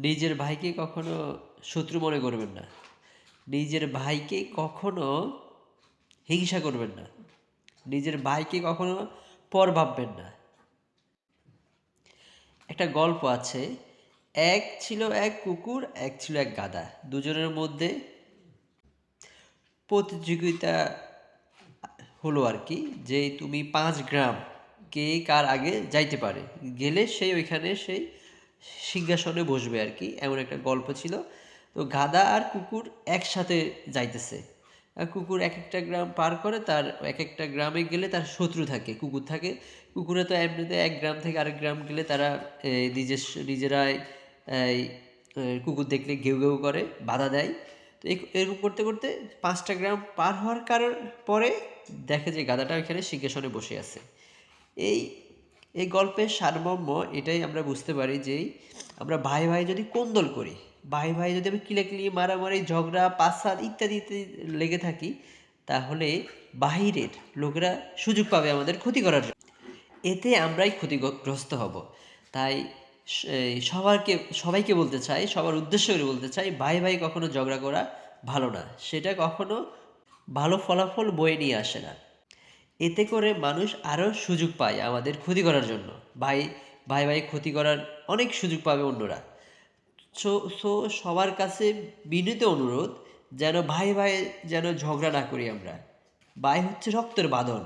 নিজের ভাইকে কখনো শত্রু মনে করবেন না। নিজের ভাইকে কখনো হিংসা করবেন না। নিজের ভাইকে কখনো পর ভাববেন না। একটা গল্প আছে, এক ছিল এক কুকুর, এক ছিল এক গাধা। দুজনের মধ্যে প্রতিযোগিতা হলো আর কি, যে তুমি 5 গ্রাম কে কার আগে যাইতে পারে, গেলে সেই ওইখানে সেই সিংহাসনে বসবে আর কি, এমন একটা গল্প ছিল। তো গাধা আর কুকুর একসাথে যাইতেছে। আর কুকুর এক একটা গ্রাম পার করে, তার এক একটা গ্রামে গেলে তার শত্রু থাকে, কুকুর থাকে। কুকুরে তো এমনিতে এক গ্রাম থেকে আরেক গ্রাম গেলে তারা নিজেরাই কুকুর দেখলে ঘেউ ঘেউ করে, বাধা দেয়। তো এরকম করতে করতে 5টা গ্রাম পার হওয়ার পরে দেখে যে গাধাটা ওইখানে সিংহাসনে বসে আছে। এই এই গল্পের সারমর্ম এটাই আমরা বুঝতে পারি যে আমরা ভাই ভাই যদি কোন্দল করি, ভাই ভাই যদি আমি কিলাকিলি মারামারি ঝগড়া পাসাদ ইত্যাদি ইত্যাদি লেগে থাকি, তাহলে বাহিরের লোকেরা সুযোগ পাবে আমাদের ক্ষতি করার জন্য। এতে আমরাই ক্ষতিগ্রস্ত হব। তাই সবাইকে বলতে চাই, সবার উদ্দেশ্য করে বলতে চাই, ভাই ভাই কখনো ঝগড়া করা ভালো না। সেটা কখনো ভালো ফলাফল বয়ে নিয়ে আসে না। এতে করে মানুষ আরও সুযোগ পায় আমাদের ক্ষতি করার জন্য। ভাই ভাই ভাই ক্ষতি করার অনেক সুযোগ পাবে অন্যরা। সো সো সবার কাছে বিনীত অনুরোধ, যেন ভাই ভাই যেন ঝগড়া না করি আমরা। ভাই হচ্ছে রক্তের বাঁধন।